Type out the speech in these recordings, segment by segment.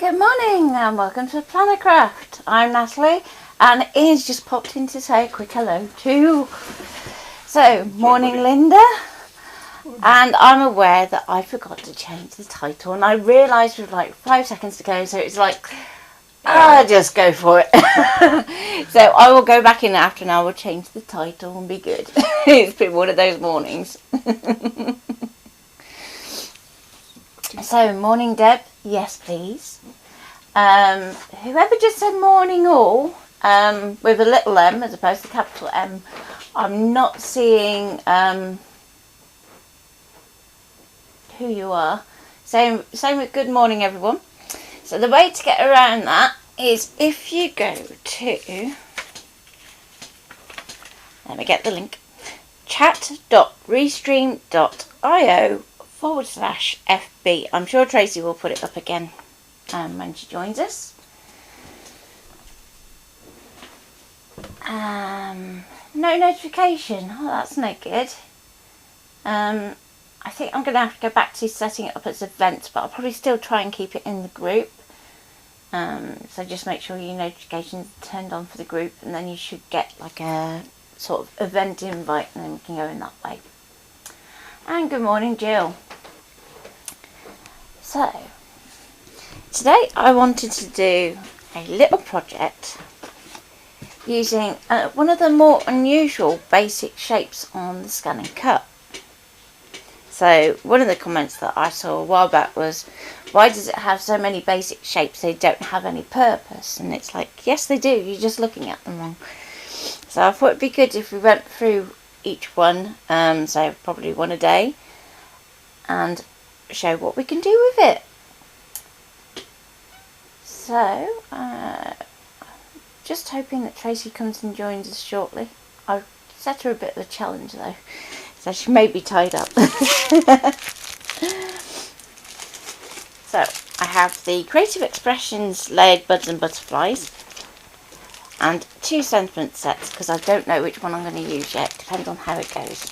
Good morning and welcome to Planner Craft. I'm Natalie and Ian's just popped in to say a quick hello too. So, morning Linda. And I'm aware that I forgot to change the title and I realised with like 5 seconds to go, so it's like, just go for it. So I will go back in after and I will change the title and be good. It's been one of those mornings. So, morning Deb, yes please. Whoever just said morning all, with a little m as opposed to capital M, I'm not seeing who you are. Same with good morning everyone. So the way to get around that is if you go to, let me get the link, chat.restream.io/FB. I'm sure Tracy will put it up again when she joins us. No notification. Oh, that's no good. I think I'm going to have to go back to setting it up as events, but I'll probably still try and keep it in the group. So just make sure your notifications are turned on for the group, and then you should get like a sort of event invite, and then we can go in that way. And good morning Jill. So today I wanted to do a little project using one of the more unusual basic shapes on the ScanNCut. So one of the comments that I saw a while back was, why does it have so many basic shapes? They don't have any purpose. And it's like, yes they do, you're just looking at them wrong. So I thought it'd be good if we went through each one, so probably one a day, and show what we can do with it. So, just hoping that Tracy comes and joins us shortly. I've set her a bit of a challenge though, so she may be tied up. So, I have the Creative Expressions Layered Buds and Butterflies, and 2 sentiment sets, because I don't know which one I'm going to use yet. Depends on how it goes.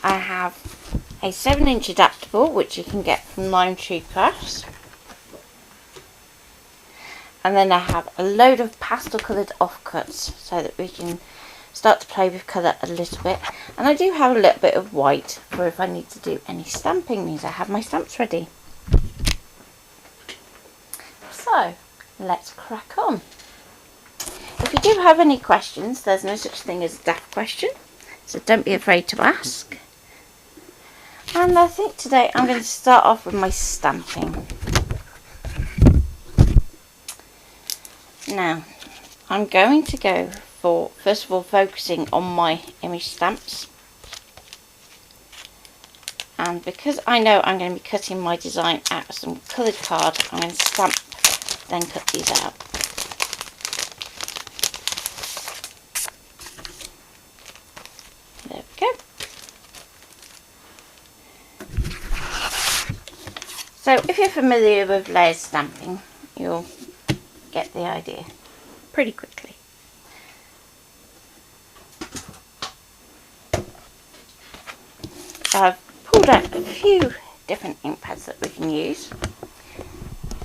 I have a 7-inch adaptable, which you can get from Lime Tree Crafts. And then I have a load of pastel coloured offcuts, so that we can start to play with colour a little bit. And I do have a little bit of white for if I need to do any stamping, means I have my stamps ready. So, let's crack on. If you do have any questions, there's no such thing as a daft question, so don't be afraid to ask. And I think today I'm going to start off with my stamping. Now, I'm going to go for, first of all, focusing on my image stamps. And because I know I'm going to be cutting my design out of some coloured card, I'm going to stamp, then cut these out. There we go. So if you're familiar with layered stamping, you'll get the idea pretty quickly. I've pulled out a few different ink pads that we can use.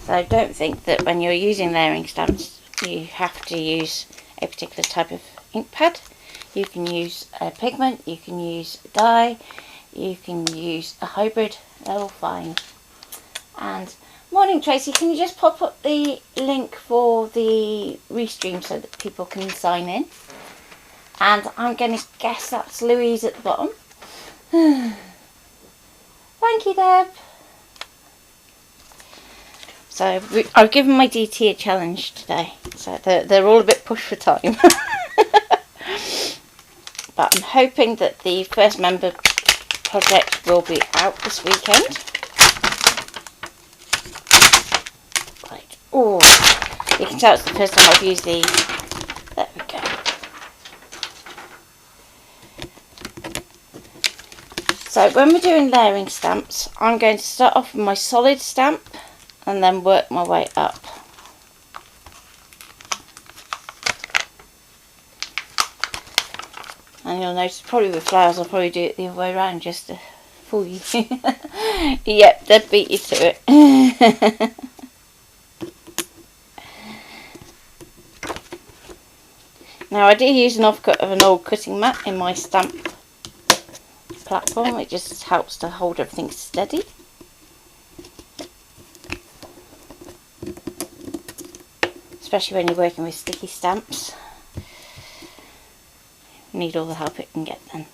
So don't think that when you're using layering stamps you have to use a particular type of ink pad. You can use a pigment, you can use a dye, you can use a hybrid, they're all fine. And morning Tracy, can you just pop up the link for the restream so that people can sign in? And I'm going to guess that's Louise at the bottom. Thank you Deb. So I've given my DT a challenge today, so they're all a bit pushed for time. But I'm hoping that the first member project will be out this weekend. Right. Oh, you can tell it's the first time I've used these. There we go. So when we're doing layering stamps, I'm going to start off with my solid stamp and then work my way up. And you'll notice probably with flowers I'll probably do it the other way around just to fool you. Yep, they'd beat you to it. Now I do use an offcut of an old cutting mat in my stamp platform. It just helps to hold everything steady. Especially when you're working with sticky stamps. You need all the help it can get then.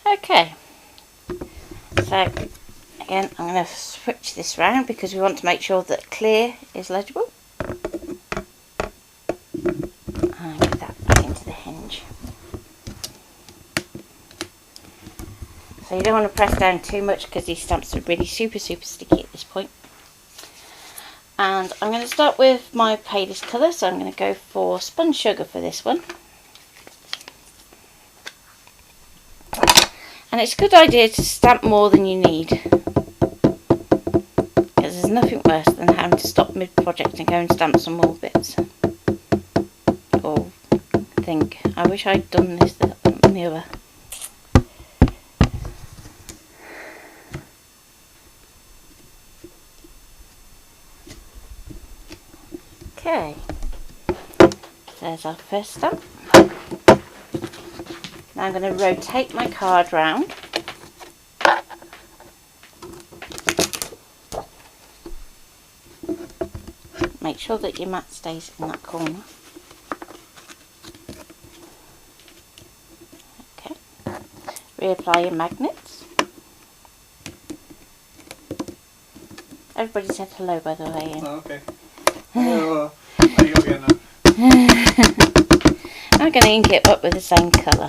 Okay. So again, I'm going to switch this round because we want to make sure that clear is legible. And get that back into the hinge. So you don't want to press down too much because these stamps are really super sticky at this point. And I'm going to start with my palest colour, so I'm going to go for Spun Sugar for this one. And it's a good idea to stamp more than you need, because there's nothing worse than having to stop mid-project and go and stamp some more bits. Or think, I wish I'd done this, that and the other. Okay, there's our first stamp. Now I'm going to rotate my card round. Make sure that your mat stays in that corner. Okay, reapply your magnets. Everybody said hello, by the way. Oh, okay. Hello. There you go again now. I'm going to ink it up with the same colour.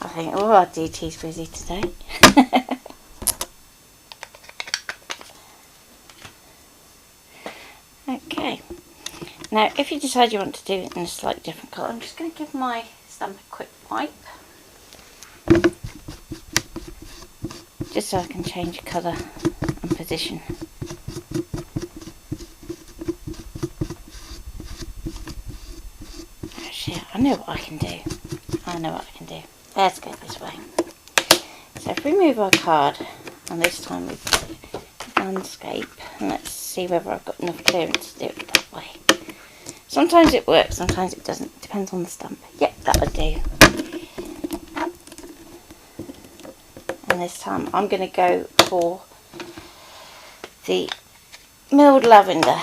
I think, oh, our DT's busy today. Okay, now if you decide you want to do it in a slightly different colour, I'm just going to give my stamp a quick wipe, just so I can change colour and position. Actually, I know what I can do. Let's go this way. So if we move our card, and this time we put landscape, and let's see whether I've got enough clearance to do it that way. Sometimes it works, sometimes it doesn't. Depends on the stamp. Yep, that'll do. And this time I'm going to go for the milled lavender.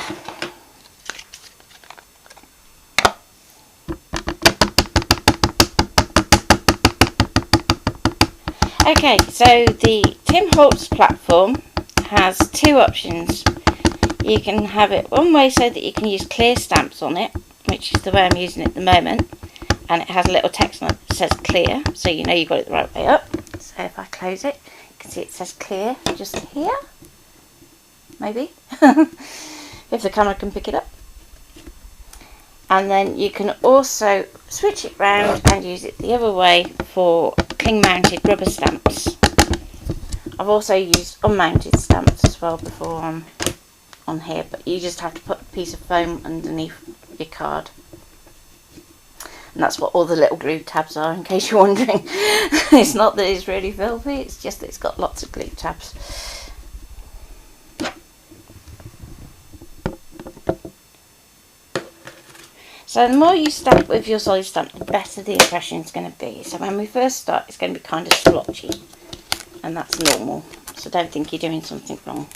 Okay, so the Tim Holtz platform has two options. You can have it one way so that you can use clear stamps on it, which is the way I'm using it at the moment, and it has a little text on it that says clear, so you know you've got it the right way up. So if I close it, you can see it says clear just here, maybe, if the camera can pick it up. And then you can also switch it round and use it the other way for cling mounted rubber stamps. I've also used unmounted stamps as well before on here, but you just have to put a piece of foam underneath your card. And that's what all the little glue tabs are, in case you're wondering. It's not that it's really filthy, it's just that it's got lots of glue tabs. So the more you stamp with your solid stamp, the better the impression is going to be. So when we first start, it's going to be kind of splotchy, and that's normal. So don't think you're doing something wrong.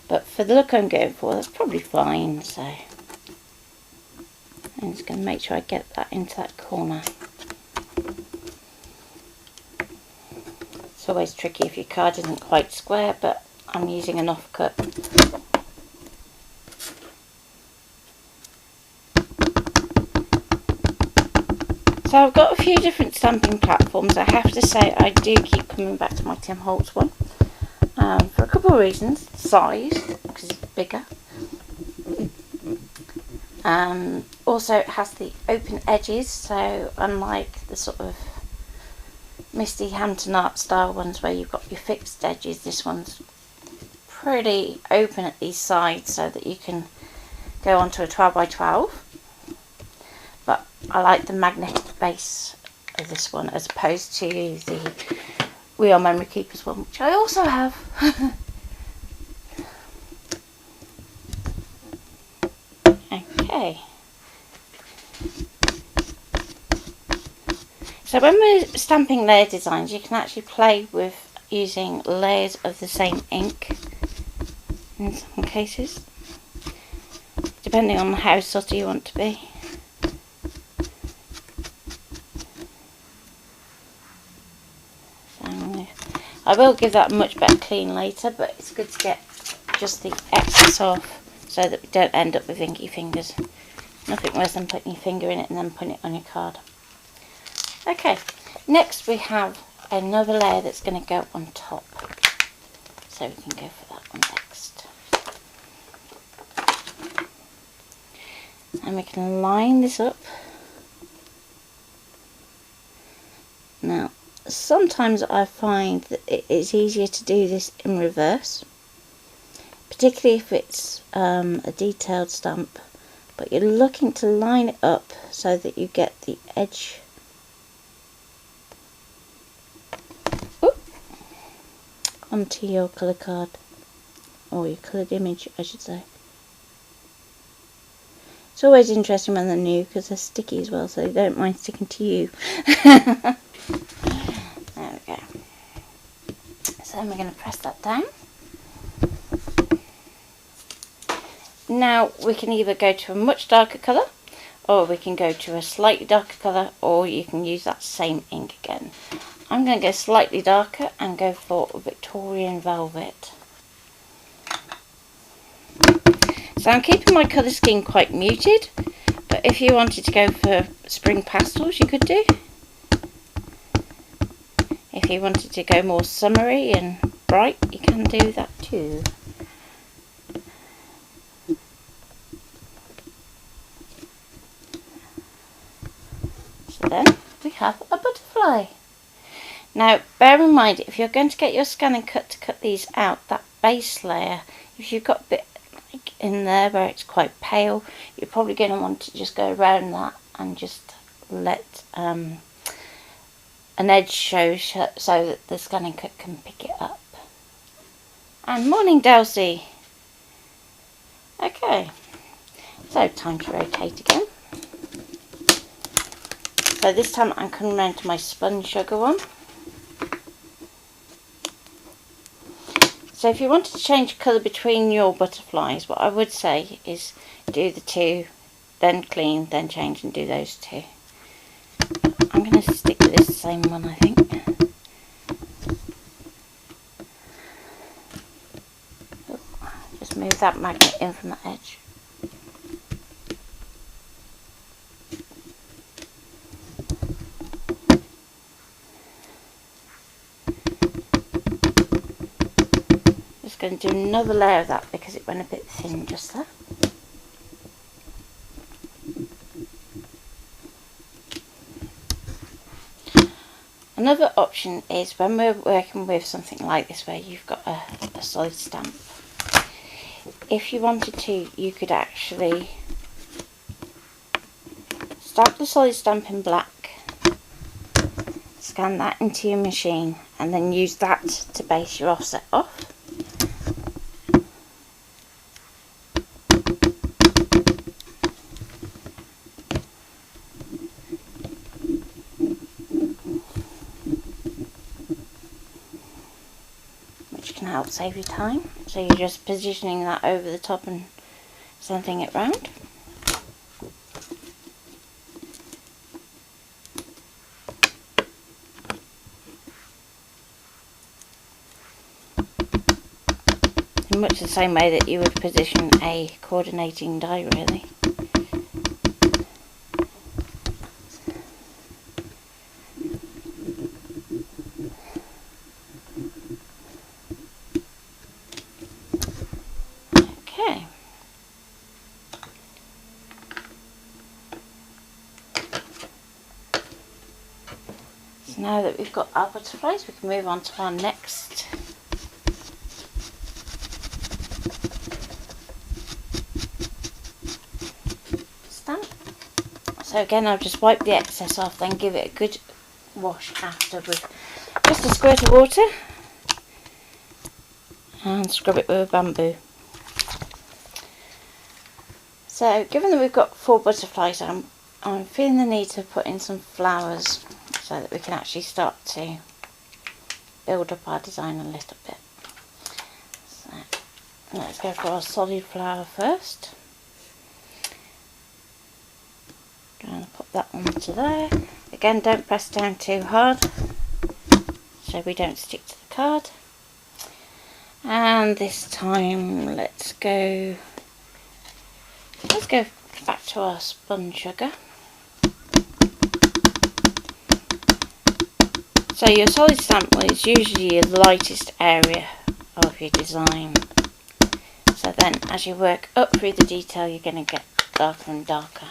But for the look I'm going for, that's probably fine. So I'm just going to make sure I get that into that corner. It's always tricky if your card isn't quite square, but I'm using an offcut. So I've got a few different stamping platforms. I have to say I do keep coming back to my Tim Holtz one for a couple of reasons. Size, because it's bigger. Also, it has the open edges, so unlike the sort of Misty Hampton art style ones where you've got your fixed edges, this one's pretty open at these sides so that you can go onto a 12 by 12. But I like the magnetic base of this one as opposed to the Real Memory Keepers one, which I also have. Okay. So when we're stamping layer designs, you can actually play with using layers of the same ink in some cases, depending on how subtle you want to be. So I will give that a much better clean later, but it's good to get just the excess off so that we don't end up with inky fingers. Nothing worse than putting your finger in it and then putting it on your card. Okay, next we have another layer that's going to go on top. So we can go for that one next. And we can line this up. Now, sometimes I find that it is easier to do this in reverse, particularly if it's a detailed stamp, but you're looking to line it up so that you get the edge onto your colour card, or your coloured image I should say. It's always interesting when they're new because they're sticky as well, so they don't mind sticking to you. There we go. So then we're going to press that down. Now we can either go to a much darker colour, or we can go to a slightly darker colour, or you can use that same ink again. I'm going to go slightly darker and go for Victorian Velvet. So I'm keeping my colour scheme quite muted, but if you wanted to go for spring pastels you could do. If you wanted to go more summery and bright, you can do that too. So then we have a butterfly. Now bear in mind, if you're going to get your ScanNCut to cut these out, that base layer, if you've got a bit like in there where it's quite pale, you're probably going to want to just go around that and just let an edge show so that the ScanNCut can pick it up. And morning Delcy! Okay, so time to rotate again. So this time I'm coming around to my spun sugar one. So if you wanted to change colour between your butterflies, what I would say is do the two, then clean, then change and do those two. I'm going to stick with this same one, I think. Oh, just move that magnet in from the edge. Going to do another layer of that because it went a bit thin just there. Another option is when we're working with something like this where you've got a solid stamp. If you wanted to, you could actually stamp the solid stamp in black, scan that into your machine and then use that to base your offset off. Help save you time, so you're just positioning that over the top and sending it round. In much the same way that you would position a coordinating die, really. now that we've got our butterflies, we can move on to our next stamp. So again, I'll just wipe the excess off, then give it a good wash after with just a squirt of water and scrub it with a bamboo. So given that we've got 4 butterflies, I'm feeling the need to put in some flowers so that we can actually start to build up our design a little bit. So let's go for our solid flower first. Going to put that onto there. Again, don't press down too hard so we don't stick to the card. And this time let's go back to our spun sugar. So your solid stamp is usually the lightest area of your design. So then as you work up through the detail, you're going to get darker and darker.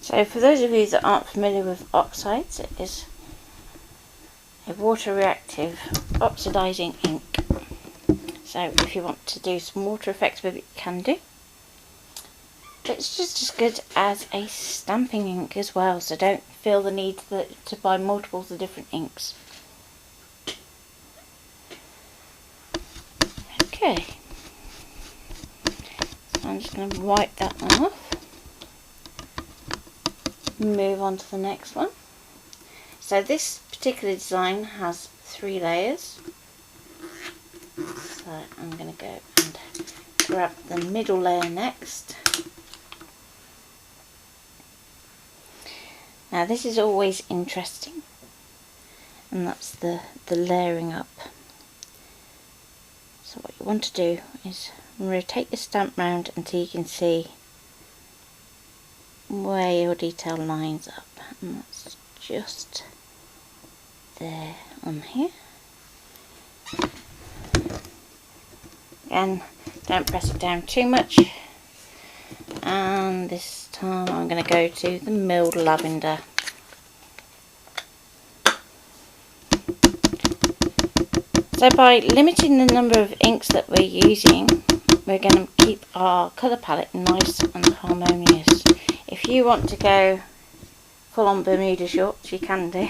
So for those of you that aren't familiar with oxides, it is a water reactive oxidizing ink. So if you want to do some water effects with it, you can do. It's just as good as a stamping ink as well, so don't feel the need to buy multiples of different inks. Okay, so I'm just going to wipe that one off. Move on to the next one. So this particular design has 3 layers. So I'm going to go and grab the middle layer next. Now this is always interesting, and that's the layering up. So what you want to do is rotate your stamp round until you can see where your detail lines up, and that's just there on here. Again, don't press it down too much, and this time I'm going to go to the milled lavender. So by limiting the number of inks that we're using, we're going to keep our colour palette nice and harmonious. If you want to go full on Bermuda shorts, you can do.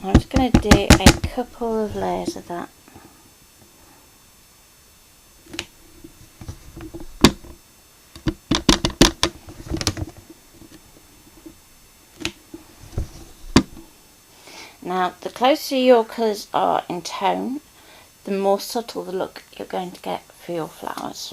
I'm just going to do a couple of layers of that. Now, the closer your colours are in tone, the more subtle the look you're going to get for your flowers.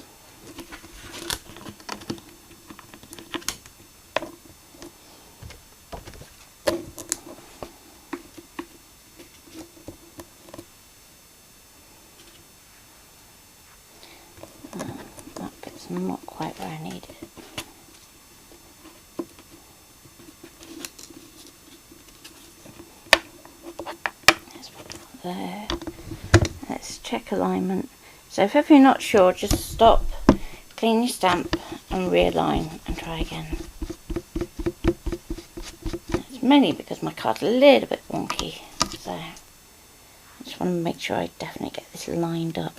That bit's not quite where I need it. Let's put that there. Let's check alignment. So if ever you're not sure, just stop, clean your stamp and realign and try again. It's mainly because my card's a little bit wonky, so I just want to make sure I definitely get this lined up.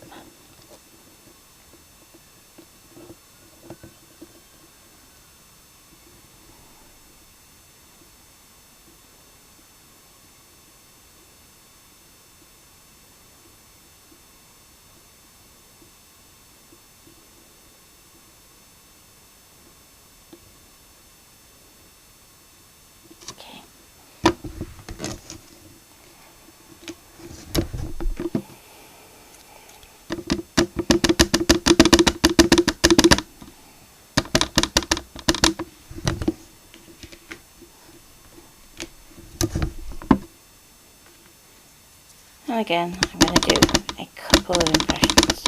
And again, I'm going to do a couple of impressions.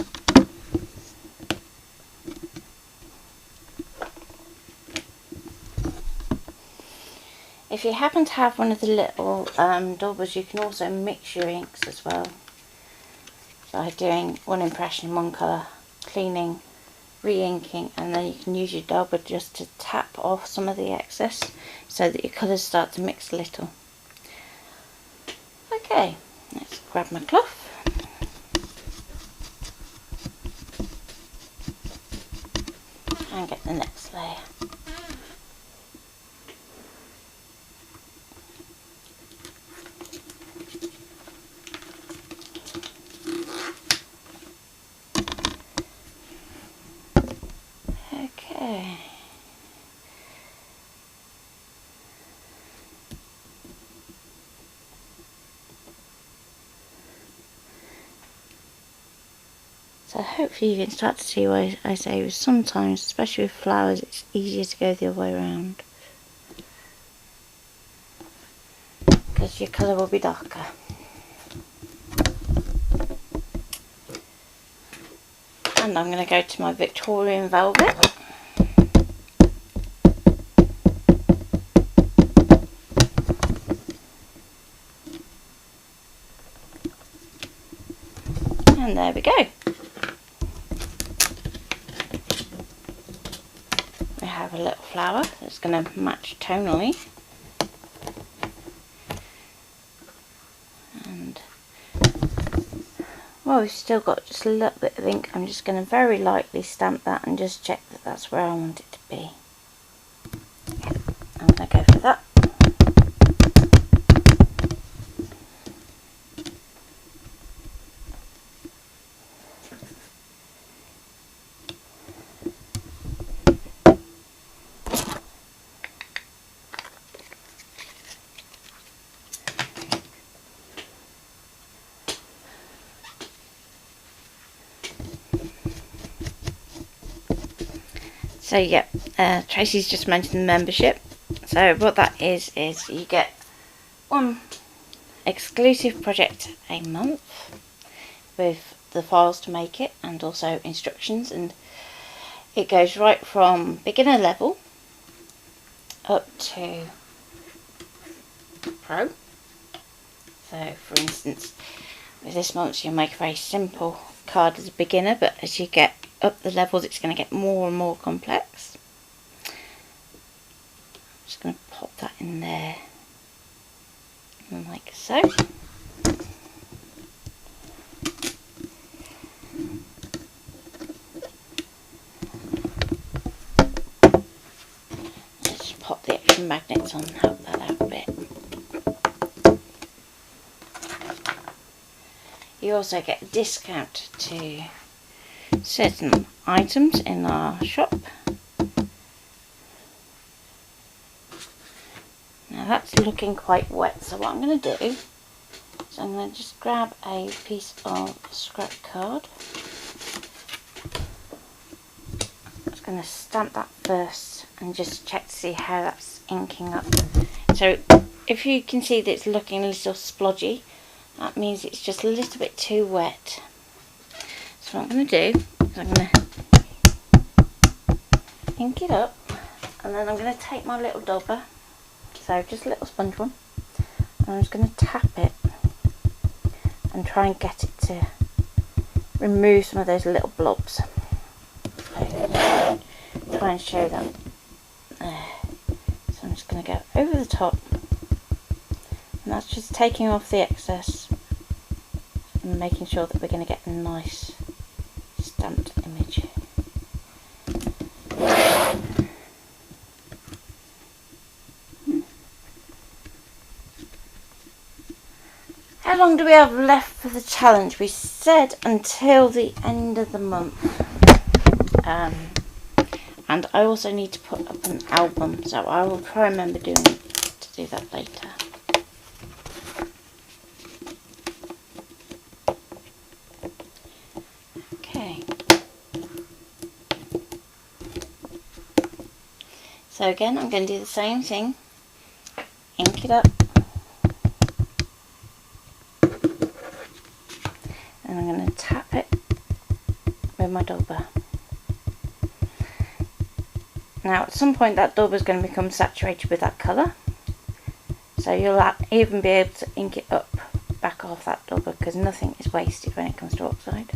If you happen to have one of the little daubers, you can also mix your inks as well, by doing one impression in one colour, cleaning, re-inking, and then you can use your dauber just to tap off some of the excess so that your colours start to mix a little. Okay, let's grab my cloth. And get the next layer. Okay. So hopefully you can start to see what I say. Sometimes, especially with flowers, it's easier to go the other way around, because your colour will be darker. And I'm going to go to my Victorian Velvet. And there we go. We have a little flower that's going to match tonally. And well, we've still got just a little bit of ink. I'm just going to very lightly stamp that and just check that that's where I want it to be. Yeah, I'm going to go for that. So yeah, Tracy's just mentioned the membership. So what that is you get one exclusive project a month with the files to make it and also instructions, and it goes right from beginner level up to pro. So for instance, with this month you'll make a very simple card as a beginner, but as you get up the levels it's going to get more and more complex. I'm just going to pop that in there like so. Let's just pop the extra magnets on and help that out a bit. You also get a discount to certain items in our shop. Now that's looking quite wet, so what I'm going to do is I'm going to just grab a piece of scrap card. I'm just going to stamp that first and just check to see how that's inking up. So if you can see that it's looking a little splodgy, that means it's just a little bit too wet. So what I'm going to do is I'm going to ink it up, and then I'm going to take my little dauber, so just a little sponge one, and I'm just going to tap it and try and get it to remove some of those little blobs. So, try and show them there. So I'm just going to go over the top, and that's just taking off the excess and making sure that we're going to get a nice stamped image. How long do we have left for the challenge? We said until the end of the month. And I also need to put up an album, so I will try and remember to do that later. Okay. So again, I'm going to do the same thing. Ink it up. with my dauber. Now at some point that dauber is going to become saturated with that colour, so you'll even be able to ink it up back off that dauber, because nothing is wasted when it comes to oxide.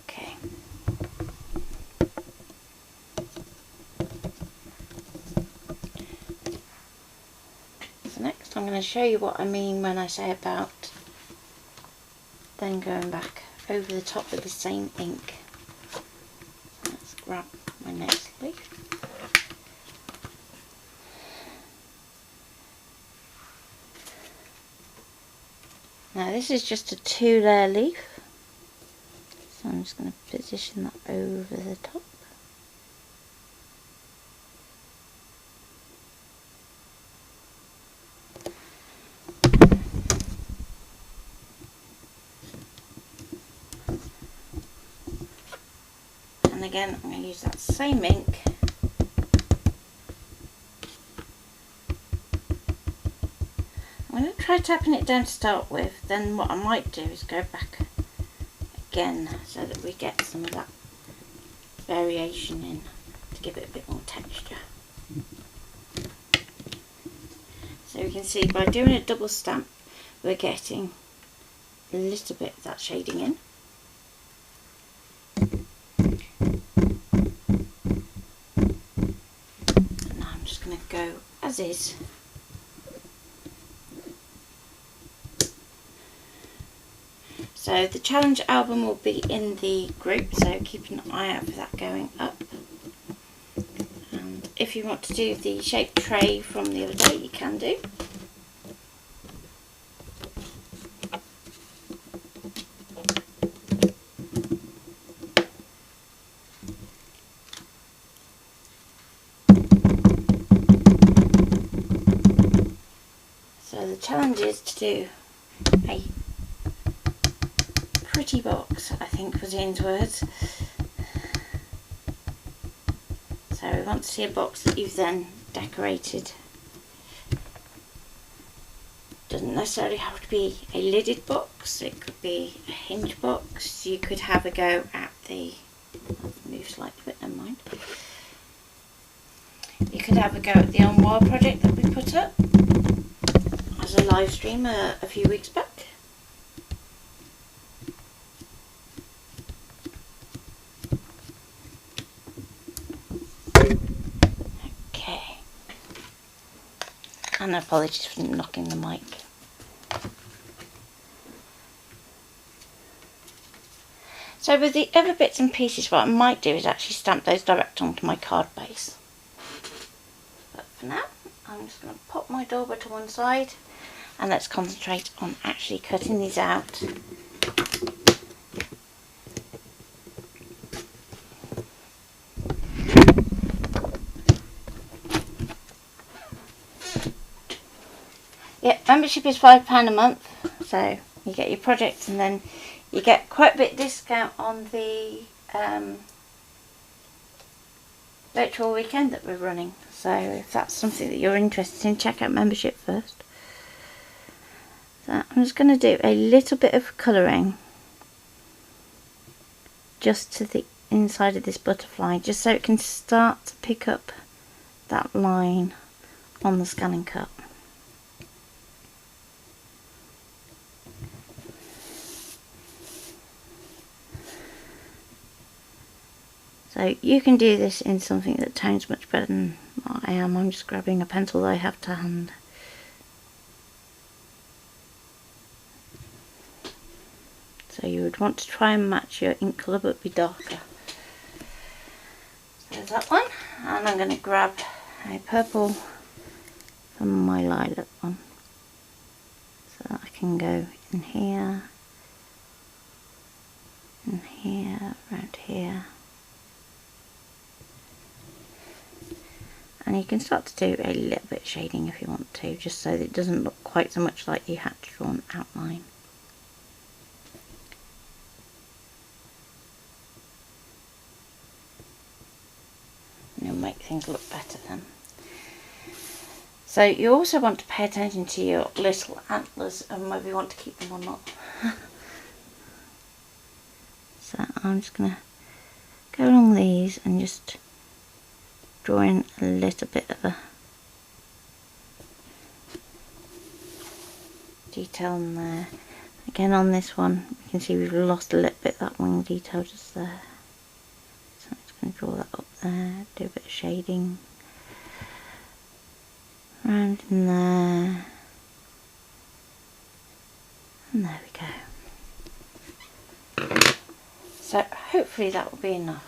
Okay. So next I'm going to show you what I mean when I say about then going back over the top with the same ink. Let's grab my next leaf. Now this is just a 2-layer leaf, so I'm just going to position that over the top. And again, I'm going to use that same ink. I'm going to try tapping it down to start with, then what I might do is go back again so that we get some of that variation in to give it a bit more texture. So you can see by doing a double stamp we're getting a little bit of that shading in. And now I'm just going to go as is. So the challenge album will be in the group, so keep an eye out for that going up. And if you want to do the shape tray from the other day, you can do. So the challenge is to do a pretty box, I think was Ian's words. So we want to see a box that you've then decorated. Doesn't necessarily have to be a lidded box, it could be a hinge box. You could have a go at the, I'll move slightly but never mind. You could have a go at the On Wire project that we put up as a live stream a few weeks back. Okay. And apologies for knocking the mic. So with the other bits and pieces, what I might do is actually stamp those direct onto my card base. But for now, I'm just going to pop my dauber to one side and let's concentrate on actually cutting these out. Yeah, membership is £5 a month, so you get your project and then you get quite a bit discount on the virtual weekend that we're running. So if that's something that you're interested in, check out membership first. So I'm just going to do a little bit of colouring just to the inside of this butterfly, just so it can start to pick up that line on the ScanNCut. So you can do this in something that tones much better than what I am. I'm just grabbing a pencil that I have to hand. So you would want to try and match your ink colour but be darker. So there's that one, and I'm going to grab a purple from my lilac one. So I can go in here, around here. And you can start to do a little bit of shading if you want to, just so that it doesn't look quite so much like you had to draw an outline. And you'll make things look better then. So you also want to pay attention to your little antlers and whether you want to keep them or not. So I'm just going to go along these and just draw in a little bit of a detail in there. Again on this one you can see we've lost a little bit of that wing detail just there. So I'm just going to draw that up there, do a bit of shading around in there, and there we go. So hopefully that will be enough.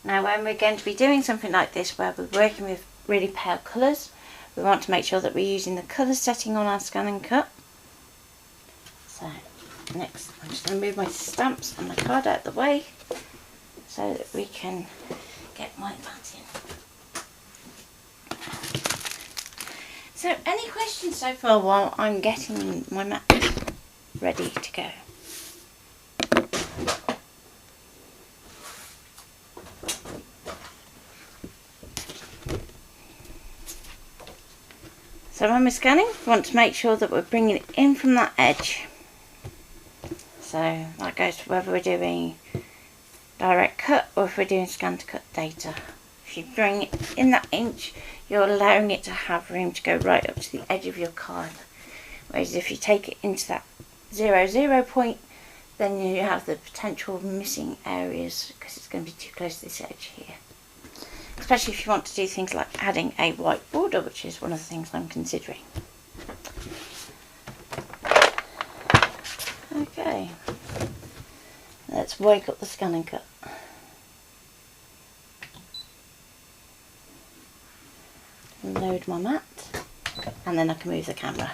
Now when we're going to be doing something like this where we're working with really pale colours, we want to make sure that we're using the colour setting on our ScanNCut. So next I'm just going to move my stamps and my card out of the way so that we can get my mat in. So any questions so far while I'm getting my mat ready to go? So when we're scanning, we want to make sure that we're bringing it in from that edge. So that goes for whether we're doing direct cut or if we're doing scan to cut data. If you bring it in that inch, you're allowing it to have room to go right up to the edge of your card. Whereas if you take it into that 0, point, then you have the potential of missing areas because it's going to be too close to this edge here. Especially if you want to do things like adding a white border, which is one of the things I'm considering. Okay, let's wake up the ScanNCut. Load my mat, and then I can move the camera.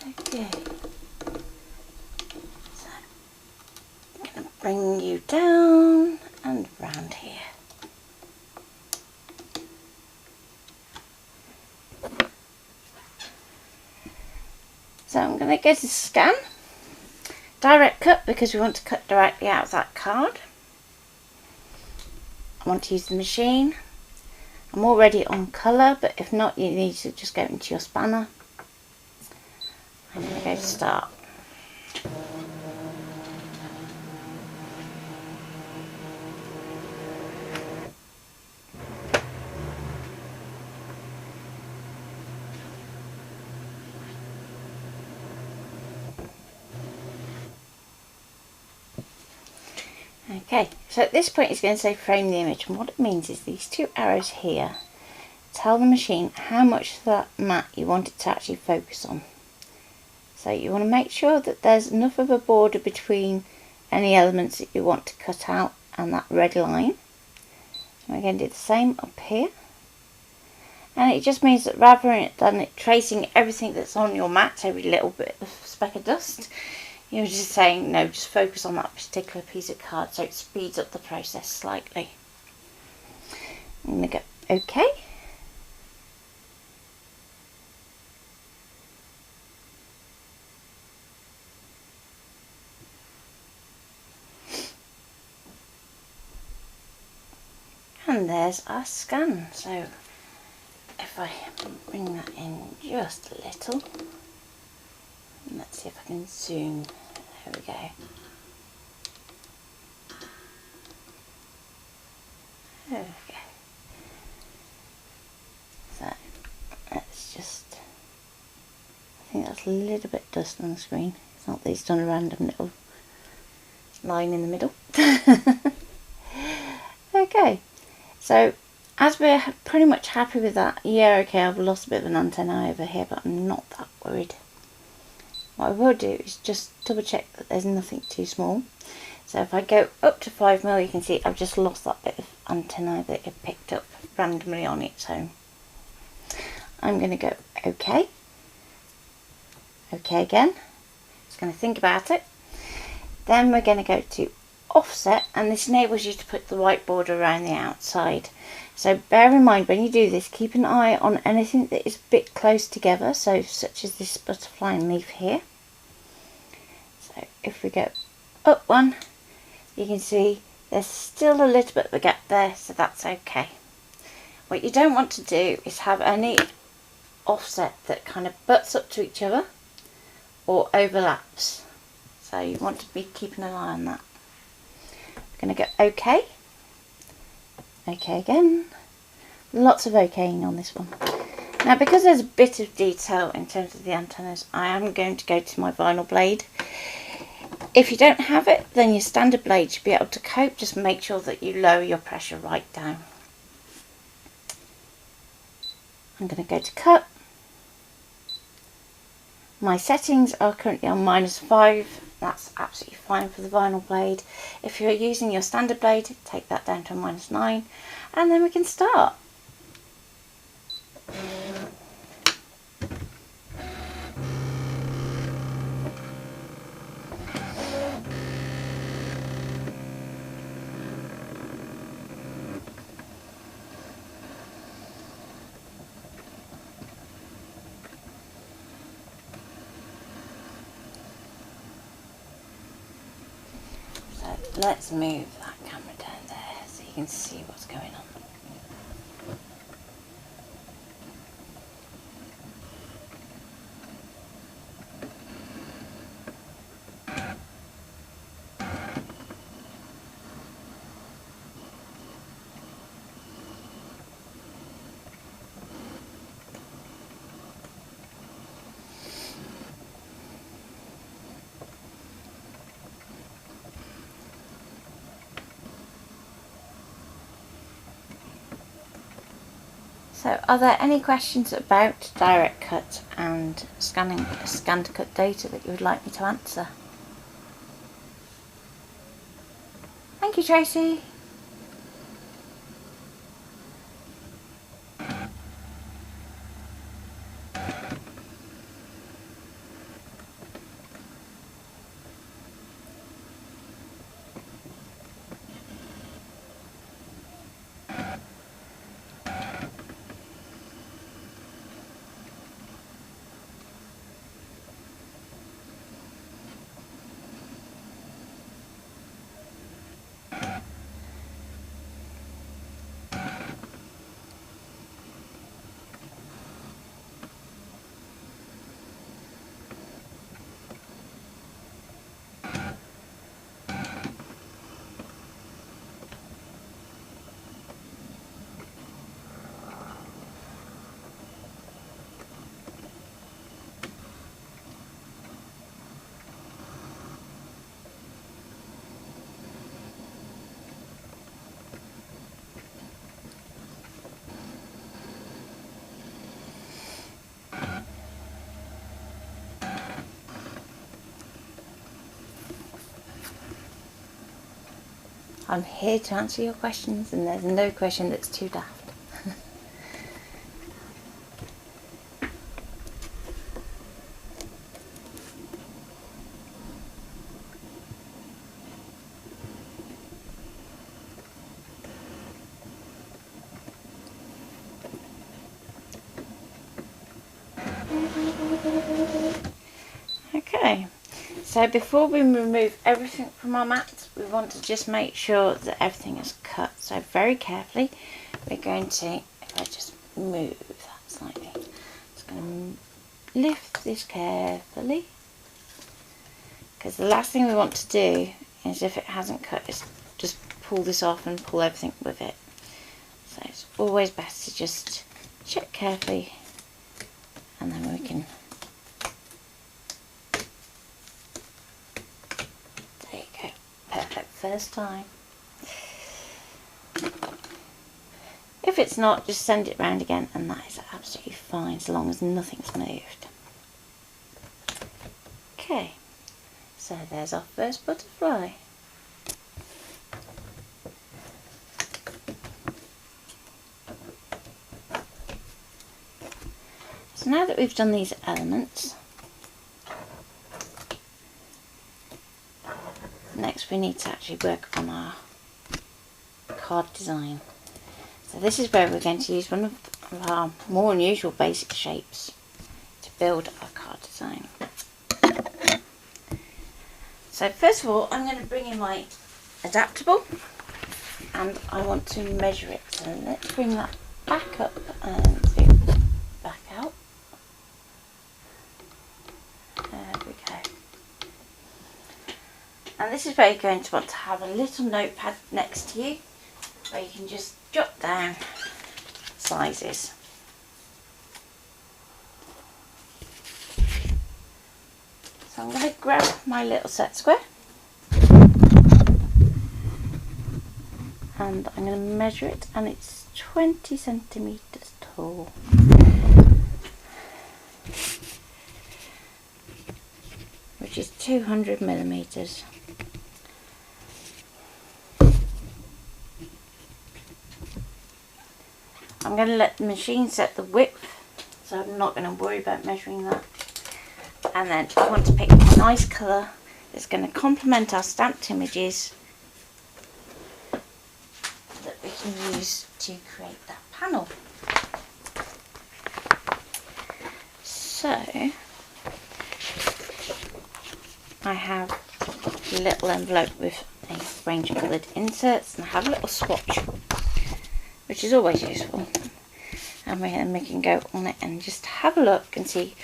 Okay. Bring you down and round here. So I'm going to go to scan, direct cut because we want to cut directly out of that card. I want to use the machine. I'm already on colour, but if not you need to just go into your spanner. I'm going to go to start. Okay, so at this point it's going to say frame the image, and what it means is these two arrows here tell the machine how much of that mat you want it to actually focus on. So you want to make sure that there's enough of a border between any elements that you want to cut out and that red line. And we're going to do the same up here. And it just means that rather than it tracing everything that's on your mat, every little bit of speck of dust, you're just saying, no, just focus on that particular piece of card, so it speeds up the process slightly. I'm going to go OK. And there's our scan. So if I bring that in just a little, let's see if I can zoom. There we go. There we go. So let's just, I think that's a little bit dust on the screen. It's not that it's done a random little line in the middle. Okay, so as we're pretty much happy with that, yeah, okay, I've lost a bit of an antenna over here, but I'm not that worried. What I will do is just double check that there's nothing too small. So if I go up to 5mm, you can see I've just lost that bit of antenna that it picked up randomly on its own. I'm going to go OK. OK again. Just going to think about it. Then we're going to go to offset, and this enables you to put the white border around the outside. So bear in mind when you do this, keep an eye on anything that is a bit close together, so such as this butterfly and leaf here. So if we go up one, you can see there's still a little bit of a gap there, so that's okay. What you don't want to do is have any offset that kind of butts up to each other or overlaps. So you want to be keeping an eye on that. We're going to go OK. OK again. Lots of OKing on this one. Now, because there's a bit of detail in terms of the antennas, I am going to go to my vinyl blade. If you don't have it, then your standard blade should be able to cope. Just make sure that you lower your pressure right down. I'm going to go to cut. My settings are currently on -5. That's absolutely fine for the vinyl blade. If you're using your standard blade, take that down to -9, and then we can start. Let's move that camera down there so you can see what's going on. So, are there any questions about direct cut and ScanNCut data that you would like me to answer? Thank you, Tracy. I'm here to answer your questions, and there's no question that's too daft. Okay, so before we remove everything from our mat, we want to just make sure that everything is cut. So very carefully, we're going to, if I just move that slightly, just going to lift this carefully, because the last thing we want to do is, if it hasn't cut, is just pull this off and pull everything with it. So it's always best to just check carefully, and then we can. Perfect first time. If it's not, just send it round again, and that is absolutely fine, as long as nothing's moved. Okay, so there's our first butterfly. So now that we've done these elements, next we need to actually work on our card design. So this is where we're going to use one of our more unusual basic shapes to build our card design. So first of all, I'm going to bring in my adaptable and I want to measure it. So let's bring that back up and back out. There we go. And this is where you're going to want to have a little notepad next to you where you can just jot down sizes. So I'm going to grab my little set square and I'm going to measure it, and it's 20 centimetres tall. Which is 200 millimetres. I'm going to let the machine set the width, so I'm not going to worry about measuring that. And then I want to pick a nice colour that's going to complement our stamped images that we can use to create that panel. So I have a little envelope with a range of coloured inserts, and I have a little swatch, which is always useful, and then we can go on it and just have a look and see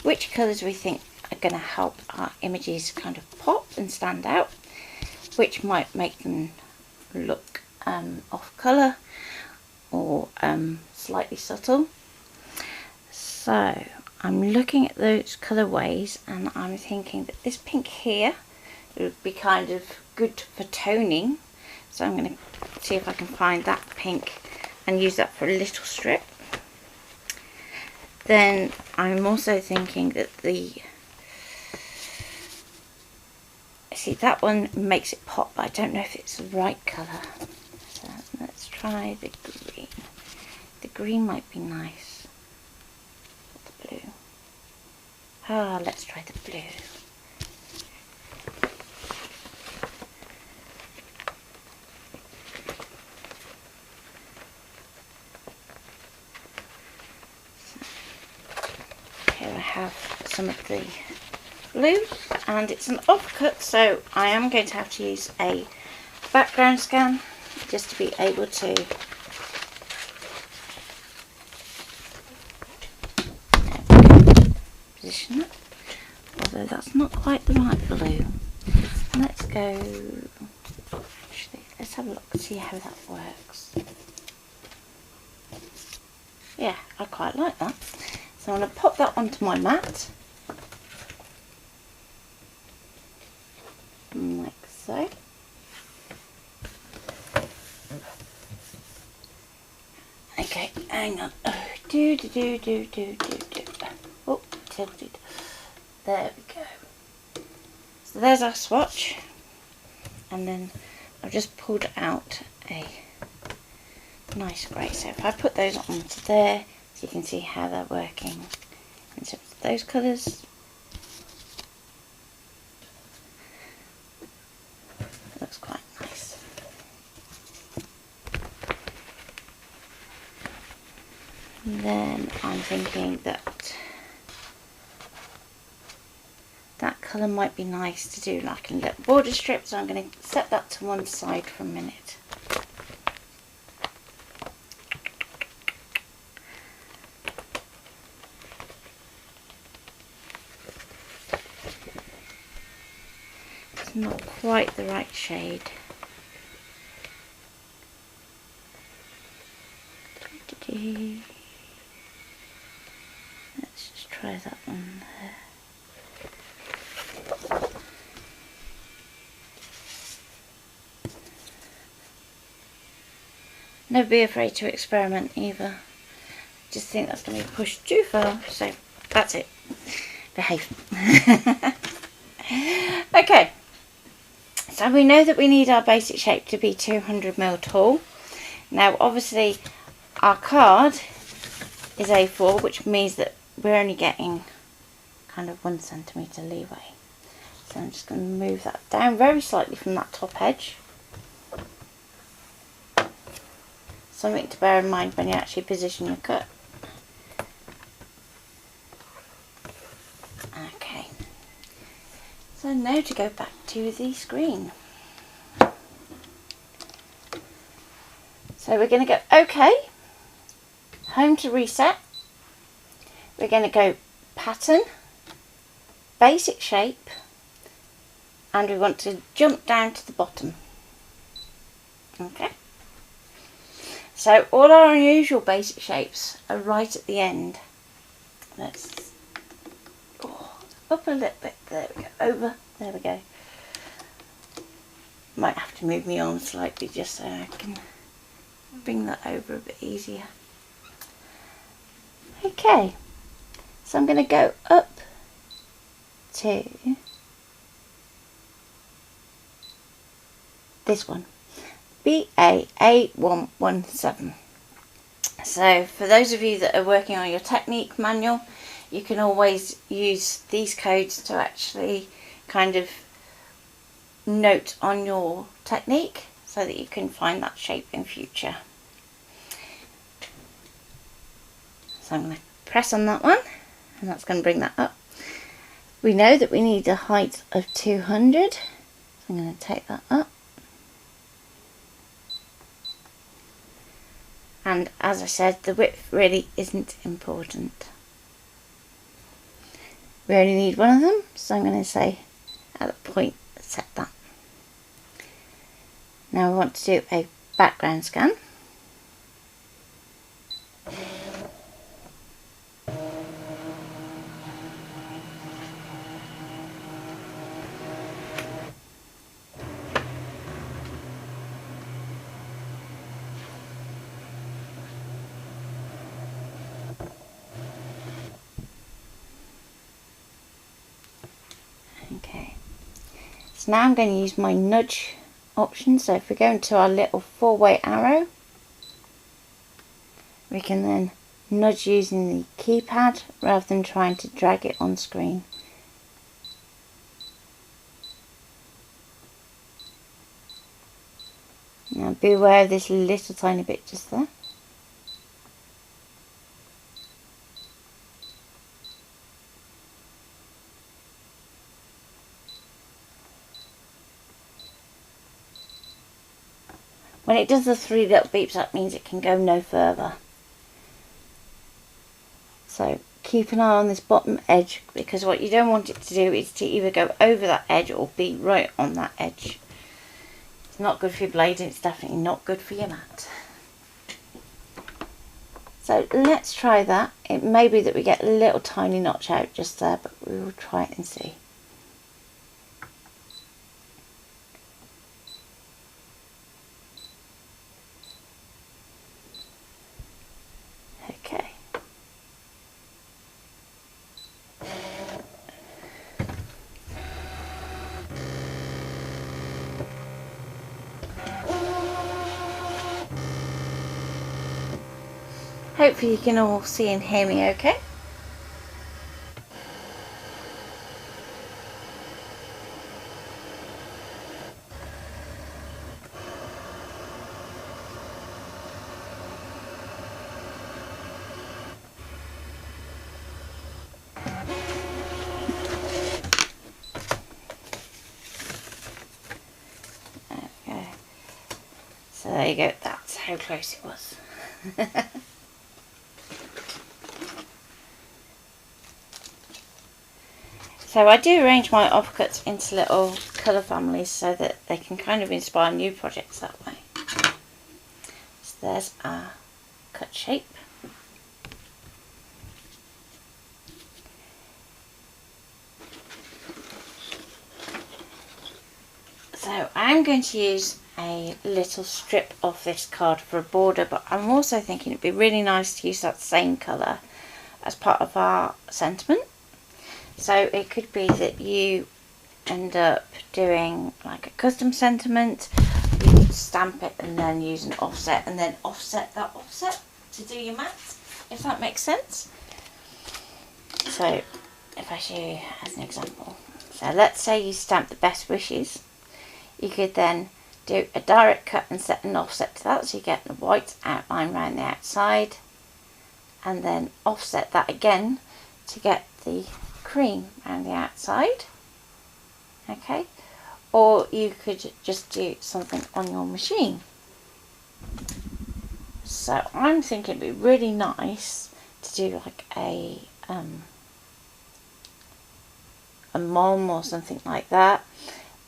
which colours we think are going to help our images kind of pop and stand out, which might make them look off colour or slightly subtle. So I'm looking at those colourways and I'm thinking that this pink here would be kind of good for toning, so I'm going to see if I can find that pink and use that for a little strip. Then I'm also thinking that see, that one makes it pop, but I don't know if it's the right colour. So let's try the green. The green might be nice. The blue. Ah, let's try the blue. Here I have some of the blue, and it's an offcut, so I am going to have to use a background scan just to be able to position it, although that's not quite the right blue. Let's go, actually, let's have a look and see how that works. Yeah, I quite like that. So I'm going to pop that onto my mat, like so. Okay, hang on. Oh, oh, tilted. There we go. So there's our swatch, and then I've just pulled out a nice grey. So if I put those onto there, so you can see how they're working in terms of those colours. Looks quite nice. And then I'm thinking that that colour might be nice to do like a little border strip, so I'm going to set that to one side for a minute. It's not quite the right shade. Let's just try that one there. Never be afraid to experiment either. Just think that's going to be pushed too far, so that's it. Behave. Okay, so we know that we need our basic shape to be 200mm tall. Now obviously our card is A4, which means that we're only getting kind of 1 centimetre leeway. So I'm just going to move that down very slightly from that top edge. Something to bear in mind when you actually position your cut. Okay. So now to go back to the screen. So we're going to go OK, home to reset. We're going to go pattern, basic shape, and we want to jump down to the bottom. Okay. So all our unusual basic shapes are right at the end. Let's up a little bit. There we go. Over. There we go. Might have to move my arm slightly just so I can bring that over a bit easier. Okay. So I'm going to go up to this one. BA8117. So for those of you that are working on your technique manual, you can always use these codes to actually kind of note on your technique so that you can find that shape in future. So I'm going to press on that one and that's going to bring that up. We know that we need a height of 200, so I'm going to take that up. And as I said, the width really isn't important. We only need one of them, so I'm going to say at the point, set that. Now we want to do a background scan. Okay, so now I'm going to use my nudge option. So if we go into our little four-way arrow, we can then nudge using the keypad rather than trying to drag it on screen. Now be aware of this little tiny bit just there. When it does the three little beeps, that means it can go no further. So keep an eye on this bottom edge, because what you don't want it to do is to either go over that edge or be right on that edge. It's not good for your blade, and it's definitely not good for your mat. So let's try that. It may be that we get a little tiny notch out just there, but we will try it and see. Okay. Hopefully you can all see and hear me okay. So there you go, that's how close it was. So I do arrange my offcuts into little colour families so that they can kind of inspire new projects that way. So there's our cut shape. So I'm going to use a little strip of this card for a border, but I'm also thinking it'd be really nice to use that same colour as part of our sentiment. So it could be that you end up doing like a custom sentiment, you could stamp it and then use an offset and then offset that offset to do your mat, if that makes sense. So if I show you as an example, so let's say you stamp the best wishes, you could then do a direct cut and set an offset to that, so you get the white outline around the outside, and then offset that again to get the cream around the outside. Okay, or you could just do something on your machine. So I'm thinking it'd be really nice to do like a mom or something like that.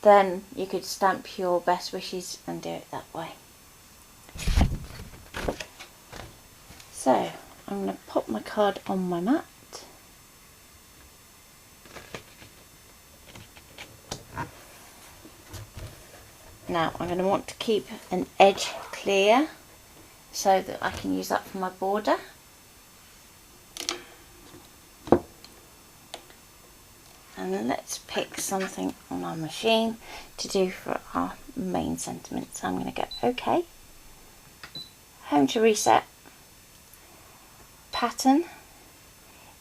Then you could stamp your best wishes and do it that way. So I'm going to pop my card on my mat. Now I'm going to want to keep an edge clear so that I can use that for my border. And let's pick something on our machine to do for our main sentiment. So I'm going to go OK, home to reset, pattern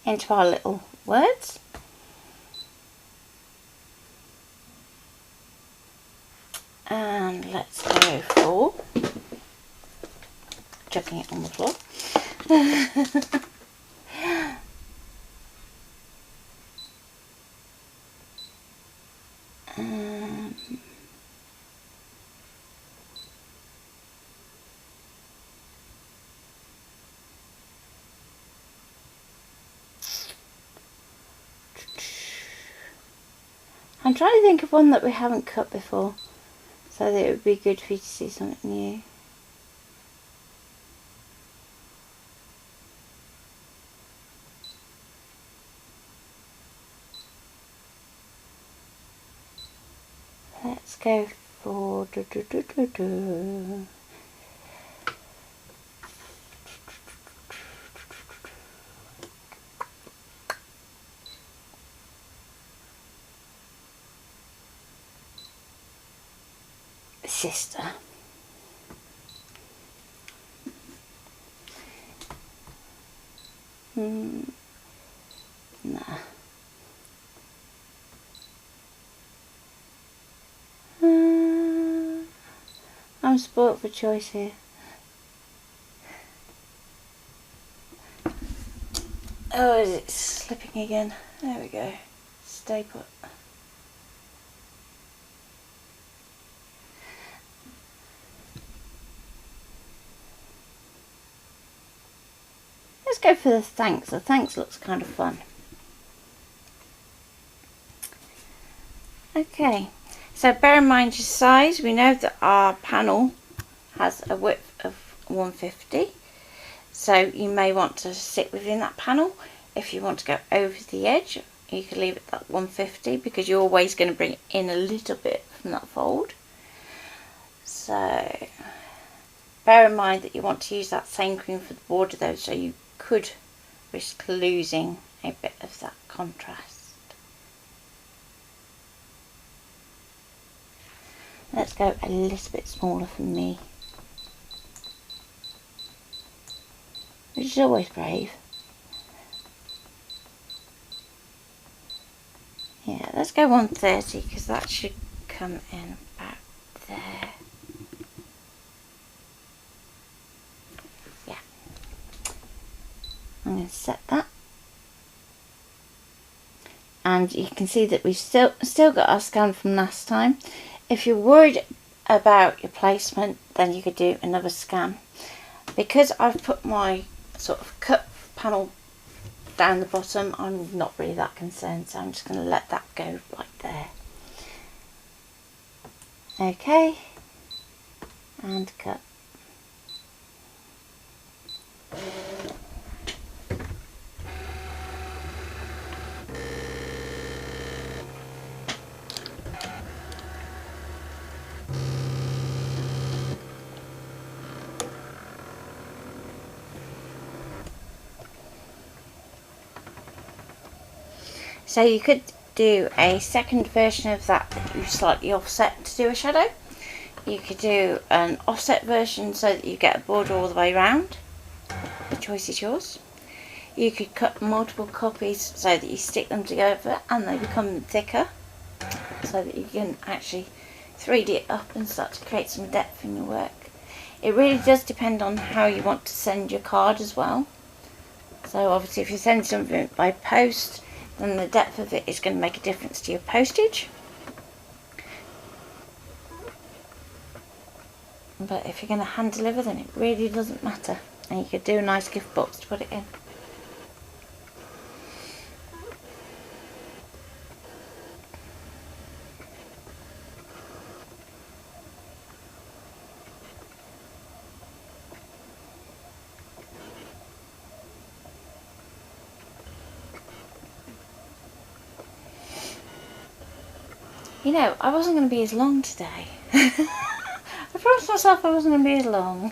into our little words. And let's go for chucking it on the floor. I'm trying to think of one that we haven't cut before, so that it would be good for you to see something new. Let's go for sister. Nah. I'm spoilt for choice here. Oh, is it slipping again? There we go. Stay put. Let's go for the thanks. The thanks looks kind of fun. Okay, so bear in mind your size. We know that our panel has a width of 150, so you may want to sit within that panel. If you want to go over the edge, you can leave it at 150 because you're always going to bring it in a little bit from that fold. So bear in mind that you want to use that same cream for the border though, so you could risk losing a bit of that contrast. Let's go a little bit smaller for me, which is always brave. Yeah, let's go 130 because that should come in about there. Yeah, I'm going to set that. And you can see that we've still got our scan from last time. If you're worried about your placement, then you could do another scan. Because I've put my sort of cut panel down the bottom, I'm not really that concerned, so I'm just going to let that go right there. Okay, and cut. So you could do a second version of that you slightly offset to do a shadow. You could do an offset version so that you get a border all the way around. The choice is yours. You could cut multiple copies so that you stick them together and they become thicker, so that you can actually 3D it up and start to create some depth in your work. It really does depend on how you want to send your card as well. So obviously if you send something by post, then the depth of it is going to make a difference to your postage. But if you're going to hand deliver, then it really doesn't matter. And you could do a nice gift box to put it in. You know, I wasn't going to be as long today. I promised myself I wasn't going to be as long.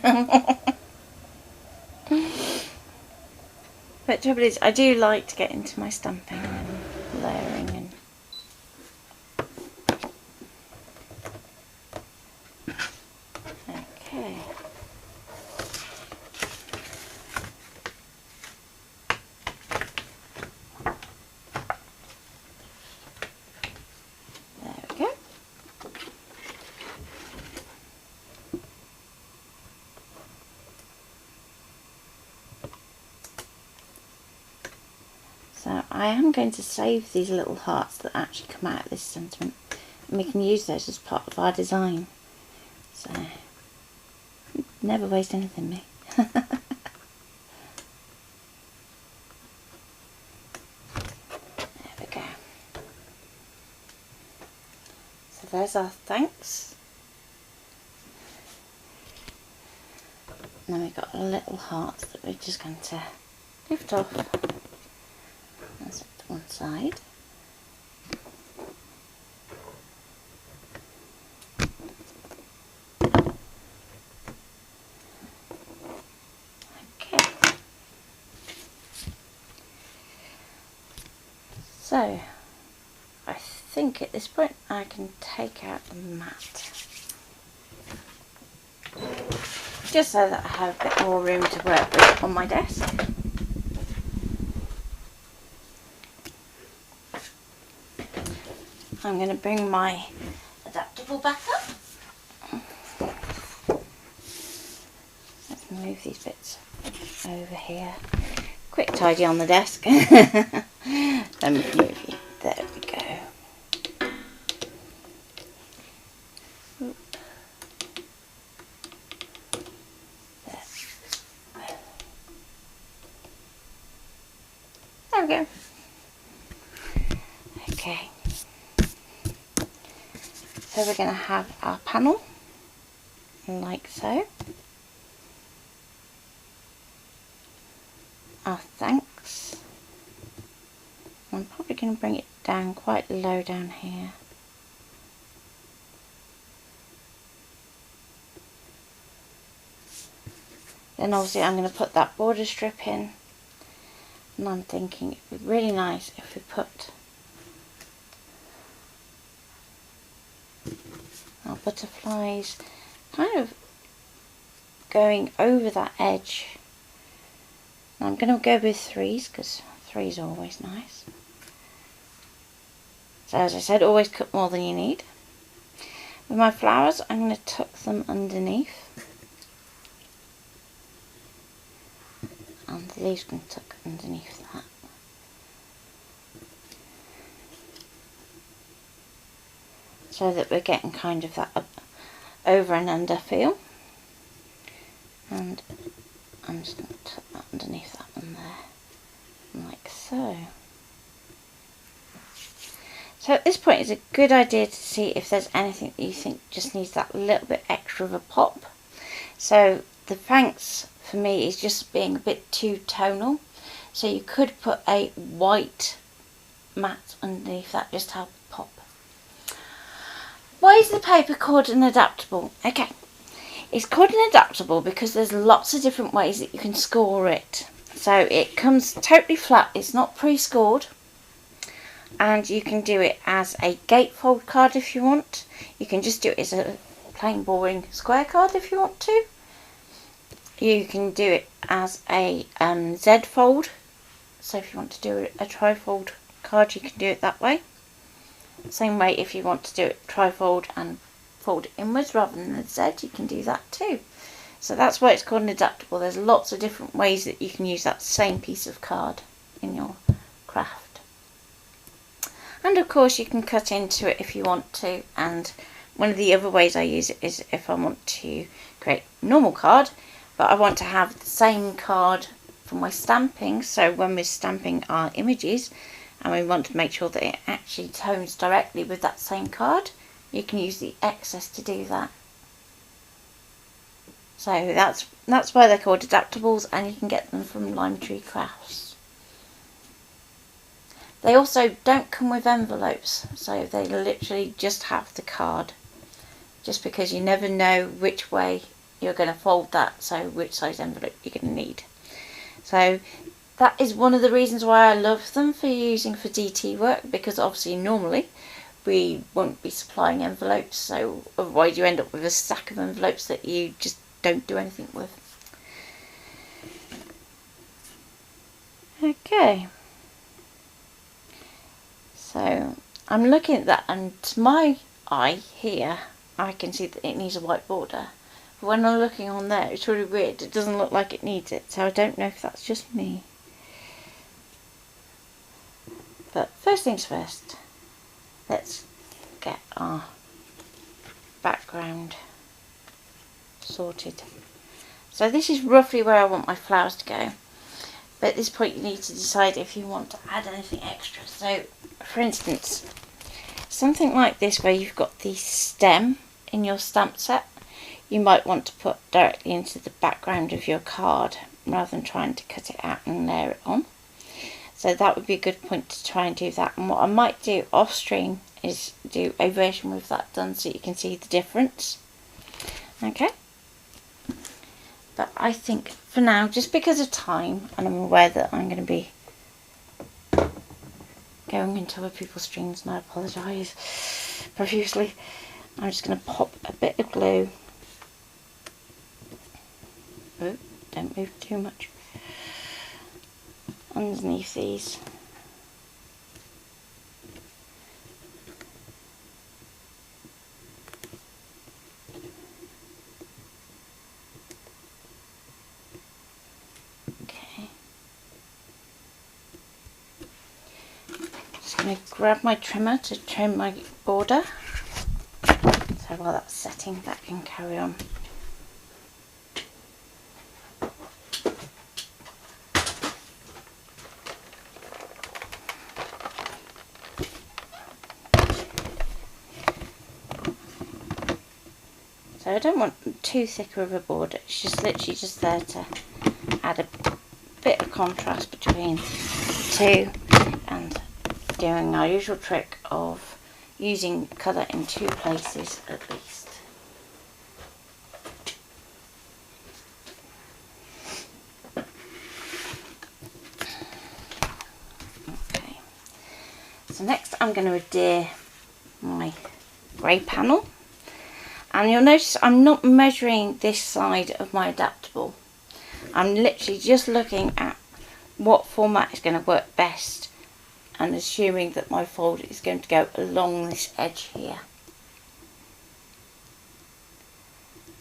But the trouble is, I do like to get into my stamping and layering and... Okay. There we go. So I am going to save these little hearts that actually come out of this sentiment, and we can use those as part of our design. So, never waste anything, me. There we go. So there's our thanks. And then we've got a little heart that we're just going to lift off. That's it to one side. Okay. So, I think at this point I can take out the mat. Just so that I have a bit more room to work with on my desk. I'm going to bring my adaptable back up. Let's move these bits over here. Quick tidy on the desk. Then we can move you. There we go. Oop. There we go. Okay. So we're going to have our panel, like so. Our thanks. I'm probably going to bring it down quite low down here. Then obviously I'm going to put that border strip in. And I'm thinking it would be really nice if we put our butterflies kind of going over that edge. And I'm going to go with threes because threes are always nice. So as I said, always cut more than you need. With my flowers, I'm going to tuck them underneath. And the leaves can tuck underneath that. So that we're getting kind of that up, over and under feel. And I'm just going to tuck that underneath that one there, like so. So at this point it's a good idea to see if there's anything that you think just needs that little bit extra of a pop. So the thanks for me is just being a bit too tonal. So you could put a white mat underneath that just to help pop. Why is the paper called an adaptable? Okay, it's called an adaptable because there's lots of different ways that you can score it. So it comes totally flat, it's not pre-scored. And you can do it as a gatefold card if you want. You can just do it as a plain boring square card if you want to. You can do it as a Z fold. So if you want to do a trifold card, you can do it that way. Same way if you want to do it trifold and fold it inwards rather than a Z, you can do that too. So that's why it's called an adaptable. There's lots of different ways that you can use that same piece of card in your craft. And of course you can cut into it if you want to, and one of the other ways I use it is if I want to create a normal card, but I want to have the same card for my stamping. So when we're stamping our images and we want to make sure that it actually tones directly with that same card, you can use the excess to do that. So that's why they're called adaptables, and you can get them from Lime Tree Crafts. They also don't come with envelopes, so they literally just have the card, just because you never know which way you're going to fold that, so which size envelope you're going to need. So that is one of the reasons why I love them for using for DT work, because obviously normally we won't be supplying envelopes, so otherwise you end up with a stack of envelopes that you just don't do anything with. Okay, so I'm looking at that, and to my eye here I can see that it needs a white border, but when I'm looking on there it's really weird, it doesn't look like it needs it, so I don't know if that's just me. But first things first, let's get our background sorted. So this is roughly where I want my flowers to go, but at this point you need to decide if you want to add anything extra. So for instance, something like this where you've got the stem in your stamp set, you might want to put directly into the background of your card rather than trying to cut it out and layer it on. So that would be a good point to try and do that. And what I might do off stream is do a version with that done so you can see the difference. Okay, but I think for now, just because of time, and I'm aware that I'm going to be going into other people's streams, and I apologise profusely, I'm just going to pop a bit of glue. Oh, don't move too much. Underneath these. Okay. Just going to grab my trimmer to trim my border. So while that's setting, that can carry on. So I don't want too thick of a border, it's just literally just there to add a bit of contrast between the two, and doing our usual trick of using colour in two places at least. Okay, so next I'm going to adhere my grey panel. And you'll notice I'm not measuring this side of my adaptable. I'm literally just looking at what format is going to work best and assuming that my fold is going to go along this edge here.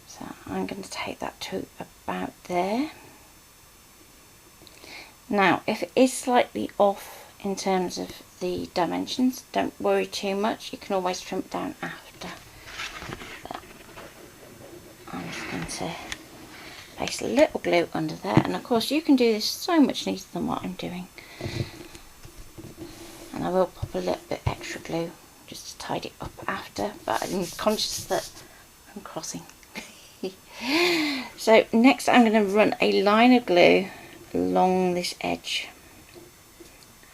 So I'm going to take that to about there. Now, if it is slightly off in terms of the dimensions, don't worry too much. You can always trim it down after. I'm just going to place a little glue under there, and of course you can do this so much neater than what I'm doing, and I will pop a little bit extra glue just to tidy it up after, but I'm conscious that I'm crossing. So next I'm going to run a line of glue along this edge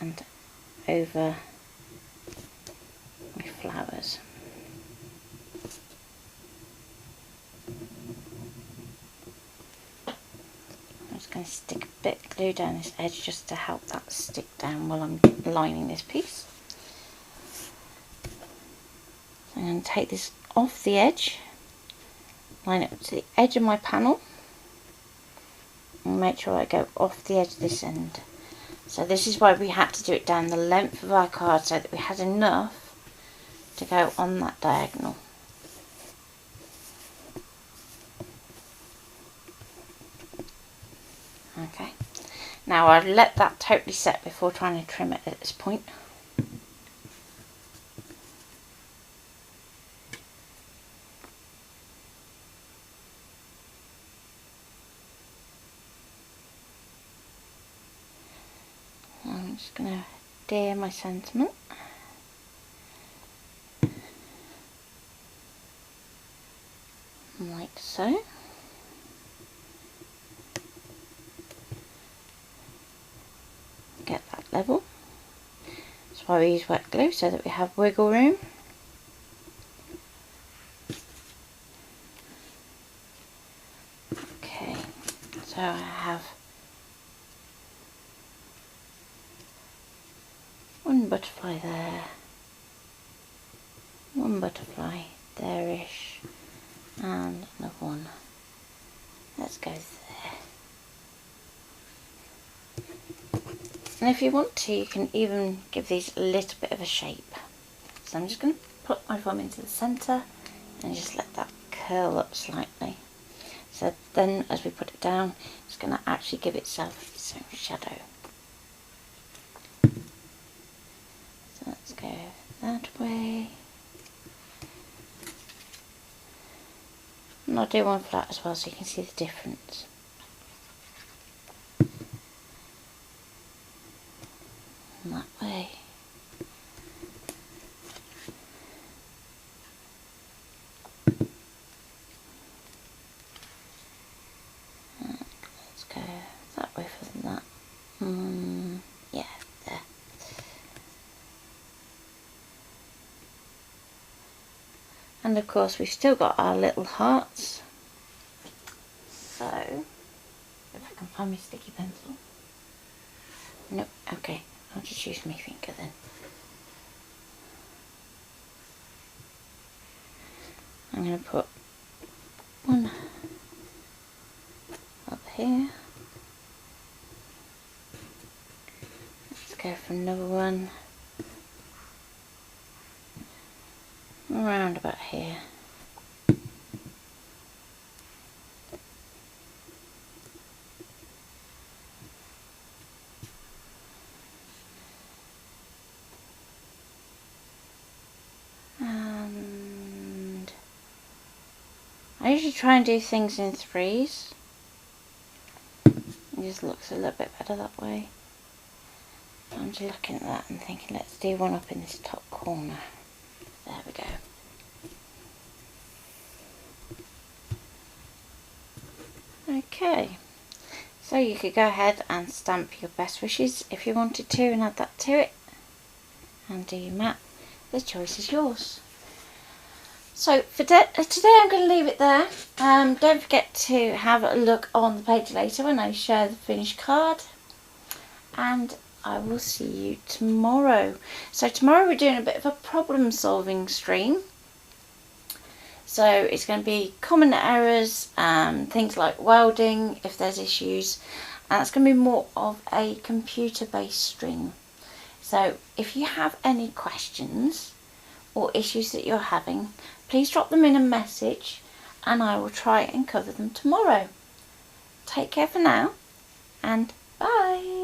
and over my flowers. Going to stick a bit of glue down this edge just to help that stick down while I'm lining this piece. So I'm going to take this off the edge, line it up to the edge of my panel, and make sure I go off the edge of this end. So this is why we had to do it down the length of our card, so that we had enough to go on that diagonal. Okay, now I've let that totally set before trying to trim it at this point. just going to adhere my sentiment. Like so. Get that level. That's why we use wet glue, so that we have wiggle room. Okay, so I have one butterfly there, one butterfly there-ish, and another one. Let's go there. And if you want to, you can even give these a little bit of a shape. So I'm just going to put my thumb into the centre and just let that curl up slightly. So then as we put it down, it's going to actually give itself its own shadow. So let's go that way. And I'll do one flat as well so you can see the difference. And that way. Let's go that way for that. Yeah, there. And of course we've still got our little hearts. So, if I can find my sticky pencil. Nope, okay, I'll just use my finger then. I'm going to put one up here. Let's go for another one. Around about here. And I usually try and do things in threes. It just looks a little bit better that way. I'm just looking at that and thinking, let's do one up in this top corner. There we go. Okay, so you could go ahead and stamp your best wishes if you wanted to and add that to it. And do your map. The choice is yours. So for today I'm going to leave it there. Don't forget to have a look on the page later when I share the finished card. And I will see you tomorrow. So tomorrow we're doing a bit of a problem solving stream. So it's going to be common errors, things like welding if there's issues. And it's going to be more of a computer based stream. So if you have any questions or issues that you're having, please drop them in a message and I will try and cover them tomorrow. Take care for now and bye.